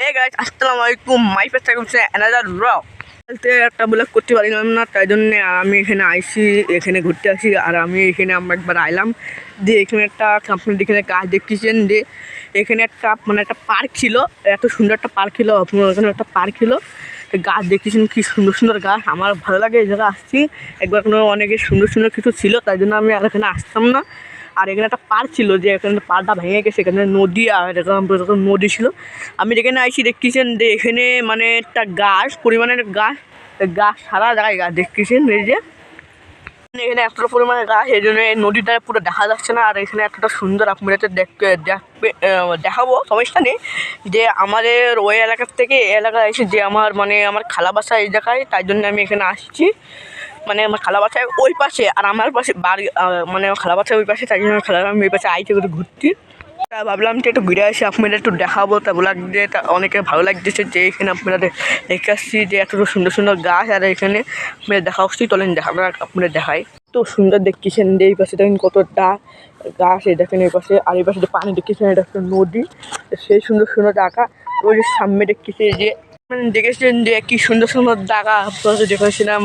Hey guys, আসসালামু আলাইকুম। My first time another blog. একটা ব্লগ করতে পারিলাম না, তাই জন্য আমি এখানে আইসি, এখানে ঘুরতে আসি। আর আমি এখানে আমরা একবার আইলাম যে এখানে একটা আপনার এখানে গাছ দেখতেছেন যে এখানে একটা মানে একটা পার্ক ছিল, এত সুন্দর একটা পার্ক ছিল। আপনার এখানে একটা পার্ক ছিল, গাছ দেখতেছেন কি সুন্দর সুন্দর গাছ। আমার ভালো লাগে এই জায়গায় আসছি। একবার কোনো অনেকে সুন্দর সুন্দর কিছু ছিল, তাই জন্য আমি আর এখানে আসতাম না। আর এখানে একটা পার্ক ছিল, যে এখানে পাড়টা ভেঙে গেছে, এখানে নদী আর এরকম নদী ছিল। আমি যেখানে আইসি দেখতেছেন যে এখানে মানে একটা গাছ পরিমাণের গাছ গাছ সারা জায়গায় গাছ দেখতেছেন। এই যে এখানে এতটা পরিমাণে গাছ, এই জন্য নদীটা পুরো দেখা যাচ্ছে না। আর এখানে এতটা সুন্দর আপনাদের দেখাবো, সমস্যা নেই। যে আমাদের ওই এলাকার থেকে এই এলাকায় এসে যে আমার খালা বাসা এই জায়গায়, তাই জন্য আমি এখানে আসছি। মানে আমার খালা বাসায় ওই পাশে আর আমার পাশে বাড়ি, মানে খালা বাসায় ওই পাশে, তাই জন্য আমি ওই পাশে আইতে করে ঘুরছি। তা ভাবলাম যে একটু ঘুরে আসি, আপনাদের একটু দেখাবো। তা বলার যে অনেকে ভালো লাগতেছে যে এখানে আপনারা দেখে আসছি যে এত সুন্দর সুন্দর গাছ। আর এখানে আপনাদের দেখা আসছি, চলেন আপনাদের দেখাই। তো সুন্দর দেখতেছেন যে এই পাশে দেখেন কতটা গাছ, এই দেখেন এই পাশে। আর এই পাশে যে পানি দেখতেছেন, এটা একটা নদী, সেই সুন্দর সুন্দর জায়গা। ওই যে সামনে দেখতেছি যে দেখেছেন যে কি সুন্দর সুন্দর জায়গা দেখেছিলাম।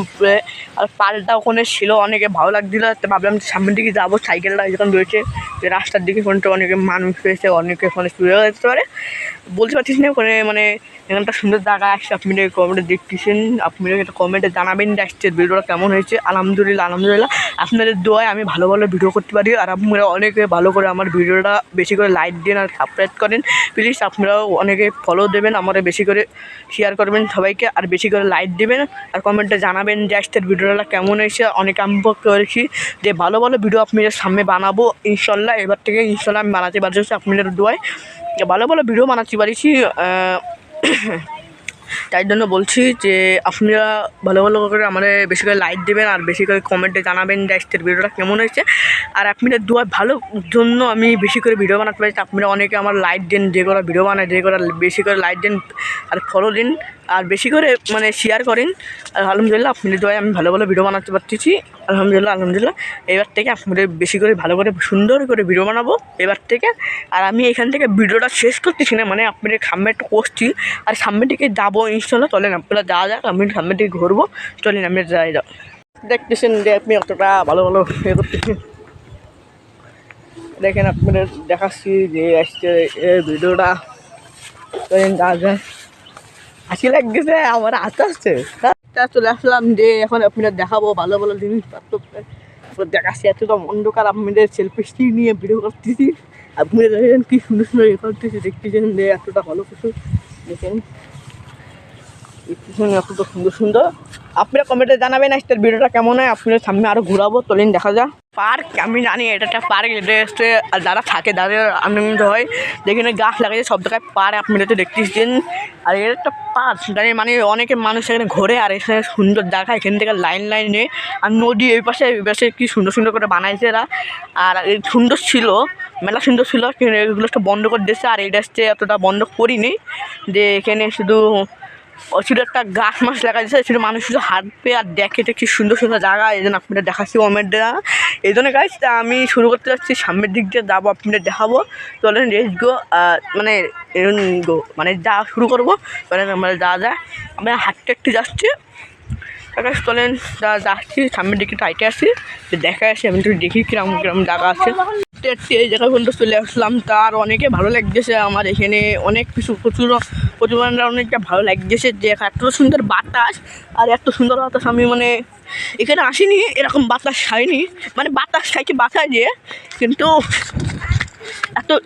আর পাড়টা ওখানে ছিল, অনেকে ভালো লাগছিল। তো ভাবলাম সামনের দিকে যাবো, সাইকেলটা যখন রয়েছে যে রাস্তার দিকে, কোনটা অনেকে মানুষ হয়েছে, অনেকে ওখানে শুয়ে যেতে পারে, বলতে পারছিস না। ওখানে মানে এখানটা সুন্দর জায়গা আসছে। আপনি কমেন্টে দেখতেছেন, আপনি একটা কমেন্টে জানাবেন যে আজকের ভিডিওটা কেমন হয়েছে। আলহামদুলিল্লাহ আলহামদুলিল্লাহ, আপনাদের দোয়ায় আমি ভালো ভালো ভিডিও করতে পারি। আর আপনারা অনেকে ভালো করে আমার ভিডিওটা বেশি করে লাইক দিন আর সাবস্ক্রাইব করেন প্লিজ। আপনারাও অনেকে ফলো দেবেন, আমাদের বেশি করে শেয়ার করবেন সবাইকে, আর বেশি করে লাইক দেবেন। আর কমেন্টে জানাবেন যে আজকের ভিডিওটা কেমন হয়েছে। অনেকে আমি করেছি যে ভালো ভালো ভিডিও আপনাদের সামনে বানাবো ইনশাল্লাহ। এবার থেকে ইনশাল্লাহ আমি বানাতে পারছি আপনাদের দোয়ায়, ভালো ভালো ভিডিও বানাতে পারিছি। তাই জন্য বলছি যে আপনারা ভালো ভালো করে আমাদের বেশি করে লাইক দেবেন, আর বেশি করে কমেন্টে জানাবেন যে আজকের ভিডিওটা কেমন হয়েছে। আর আপনাদের দোয়া ভালো জন্য আমি বেশি করে ভিডিও বানাতে পারছি। আপনারা অনেকে আমার লাইক দেন, যে করা ভিডিও বানায়, যে করা বেশি করে লাইক দেন আর ফলো দিন, আর বেশি করে মানে শেয়ার করেন। আর আলহামদুলিল্লাহ আপনাদের দোয়ায় আমি ভালো ভালো ভিডিও বানাতে পারতেছি। আলহামদুলিল্লাহ আলহামদুলিল্লাহ। এবার থেকে আপনাদের বেশি করে ভালো করে সুন্দর করে ভিডিও বানাবো এবার থেকে। আর আমি এখান থেকে ভিডিওটা শেষ করতেছি না, মানে আপনাদের সামনে একটু করছি আর সামনের দিকে যাবো ইনশাল্লাহ। চলেন আপনারা যাওয়া যাক, আমি সামনের দিকে ঘুরবো, চলেন আমি যাই যাও। দেখতেছেন যে আপনি অতটা ভালো ভালো ইয়ে করতেছেন, দেখেন আপনাদের দেখাচ্ছি যে আজকে ভিডিওটা। চলেন যাওয়া যায়, হাসি লাগতেছে আমার, আস্তে আস্তে চলে আসলাম যে এখন আপনাদের দেখাবো ভালো ভালো জিনিসপত্র দেখাচ্ছি। এতটা অন্ধকার, আপনাদের সেলফি স্টিক নিয়ে ভিডিও করতেছি। আপনারা দেখেন কি সুন্দর সুন্দর ইয়ে করতেছি, দেখতেছেন যে এতটা ভালো কিছু দেখেন, এতটা সুন্দর সুন্দর। আপনারা কমেন্টে জানাবেন আজকের ভিডিওটা কেমন হয়। আপনাদের সামনে আরও ঘোরাবো, চলেন দেখা যাক। পার্ক আমি জানি এটা একটা পার্ক, এটা হচ্ছে যারা থাকে তাদের আনন্দ হয়। যেখানে গাছ লাগাইছে সব জায়গায় পার্ক, আপনারা তো দেখতেছেন। আর এটা একটা পার্ক জানি, মানে অনেকে মানুষ এখানে ঘোরে। আর এখানে সুন্দর জায়গা, এখান থেকে লাইন লাইনে আর নদী এই পাশে কি সুন্দর সুন্দর করে বানাইছে এরা। আর সুন্দর ছিল, মেলা সুন্দর ছিল, এগুলো একটা বন্ধ করে দিয়েছে। আর এটা হচ্ছে এতটা বন্ধ করিনি, যে এখানে শুধু একটা গাছ মাছ লাগা দিয়েছে, শুধু মানুষ শুধু হাঁটবে আর দেখে কি সুন্দর সুন্দর জায়গা। এই জন্য আপনাদের দেখাচ্ছি কমেন্টে। এই জন্য গাইজ আমি শুরু করতে যাচ্ছি, সামনের দিক দিয়ে যাবো, আপনাদের দেখাবো। চলেন রেস গো, মানে গো মানে যা শুরু করবো। চলেন আমরা যা আমরা হাঁটতে একটু যাচ্ছি, চলেন যাচ্ছি সামনের দিকে টাইটে আসি, দেখা আসি আমি একটু দেখি কিরকম কিরকম জায়গা আছে। এই জায়গা পর্যন্ত চলে আসলাম, তার অনেকে ভালো লাগতেছে আমার এখানে, অনেক কিছু প্রচুর অনেকটা ভালো লাগতেছে যে এত সুন্দর বাতাস। আর এত সুন্দর বাতাস আমি মানে এখানে আসিনি, এরকম বাতাস খাইনি, মানে বাতাস খাইছি বাতাস দিয়ে, কিন্তু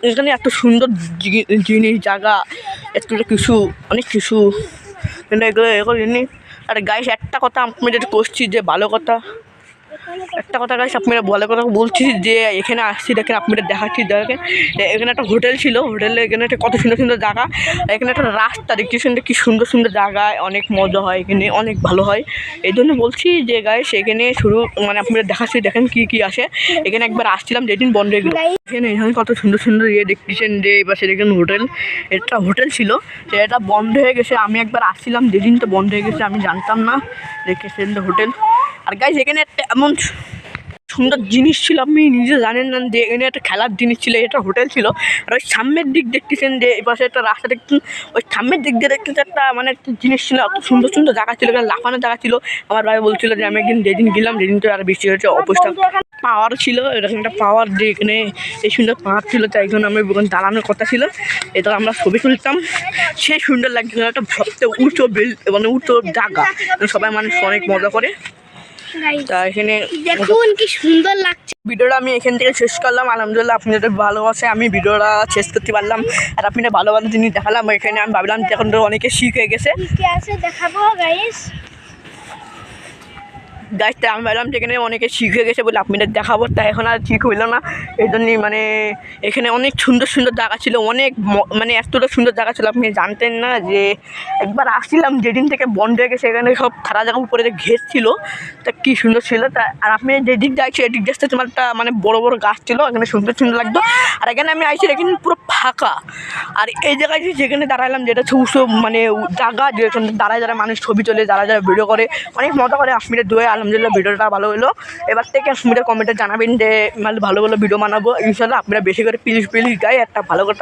এখানে এত সুন্দর জিনিস জায়গা, এত কিছু অনেক কিছু এগুলো এগুলো। আর গাইস একটা কথা আমি যেটা করছি যে ভালো কথা, একটা কথা গাইস আপনারা ভালো কথা বলছি যে এখানে আসছি, দেখেন আপনারা দেখাচ্ছি। দেখেন এখানে একটা হোটেল ছিল, হোটেলে এখানে একটা কত সুন্দর সুন্দর জায়গা, এখানে একটা রাস্তা দেখতেছেন কি সুন্দর সুন্দর জায়গায়, অনেক মজা হয় এখানে, অনেক ভালো হয়। এই জন্য বলছি যে গাইস এখানে শুরু মানে আপনারা দেখাচ্ছি, দেখেন কি কি আসে। এখানে একবার আসছিলাম যেদিন বন্ধ হয়ে গেল, এখানে কত সুন্দর সুন্দর ইয়ে দেখতেছেন যে এবার সেখানে হোটেল, এটা হোটেল ছিল, এটা বন্ধ হয়ে গেছে। আমি একবার আসছিলাম যেদিন তো বন্ধ হয়ে গেছে, আমি জানতাম না, দেখেছেন হোটেল। আর গাইস এখানে একটা এমন সুন্দর জিনিস ছিল আপনি নিজে জানেন না যে এখানে একটা খেলার জিনিস ছিল, এটা হোটেল ছিল। আর ওই সামনের দিক দেখতেছেন যে এই পাশে একটা রাস্তা দেখতেন, ওই সামনের দিক দিয়ে দেখতেছেন একটা মানে একটা জিনিস ছিল, এত সুন্দর সুন্দর জায়গা ছিল, এখানে লাফানোর জায়গা ছিল। আমার ভাই বলছিল যে আমি একদিন যেদিন গেলাম যেদিন তো আর বৃষ্টি হয়েছে অবস্থা পাওয়ার ছিল, এরকম একটা পাওয়ার দিয়ে এখানে এই সুন্দর পাহাড় ছিল, তাই জন্য আমি ওখানে দাঁড়ানোর কথা ছিল। এটা আমরা ছবি তুলতাম, সেই সুন্দর লাগছিল, একটা সবচেয়ে উঁচু মানে উঁচু জায়গা, সবাই মানুষ অনেক মজা করে। তা এখানে দেখুন কি সুন্দর লাগছে। ভিডিওটা আমি এখান থেকে শেষ করলাম। আলহামদুলিল্লাহ আপনাদের ভালোবাসে আমি ভিডিওটা শেষ করতে পারলাম, আর আপনাদের ভালো ভালো জিনিস দেখালাম। এখানে আমি ভাবলাম যে এখন তো অনেকে শিখ হয়ে গেছে দেখাবো গাইস। গাছটা আমি ভাবলাম যে এখানে অনেকে শিখ হয়ে গেছে বলে আপনাদের দেখাবো, তাই এখন আর ঠিক হইলো না। এই জন্যই মানে এখানে অনেক সুন্দর সুন্দর জায়গা ছিল, অনেক মানে এতটা সুন্দর জায়গা ছিল আপনি জানতেন না। যে একবার আসছিলাম যেদিন থেকে বন্ধ হয়ে গেছে, এখানে সব খারাপ জায়গা উপরে ঘের ছিল, তা কী সুন্দর ছিল। তা আর আপনি যেদিক যাচ্ছি এদিক যাচ্ছে তোমার একটা মানে বড় বড় গাছ ছিল, এখানে সুন্দর সুন্দর লাগতো। আর এখানে আমি আইছি এখানে পুরো ফাঁকা, আর এই জায়গায় যেখানে দাঁড়ালাম যেটা সব মানে জায়গা যেখানে দাঁড়ায় যারা মানুষ ছবি তোলে, যারা যারা ভিডিও করে, অনেক মজা করে। আপনাদের দোয়ে আলহামদুলিল্লাহ ভিডিওটা ভালো হলো। এবার থেকে আপনাদের কমেন্টে জানাবেন যে মানে ভালো ভালো ভিডিও বানাবো ইনশাল্লাহ। আপনারা বেশি করে প্লিজ গাই একটা ভালো করে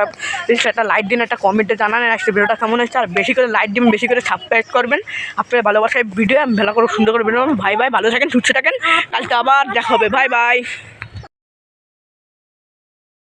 একটা লাইক দিন, একটা কমেন্টে জানান একটা ভিডিওটা কেমন হচ্ছে। আর বেশি করে লাইক দিন, বেশি করে সাবস্ক্রাইব করবেন। আপনারা ভালোবাসায় ভিডিও আমি ভালো করে সুন্দর করে ভিডিও। ভাই ভালো থাকেন, সুস্থ থাকেন, কালকে আবার দেখা হবে। Bye bye.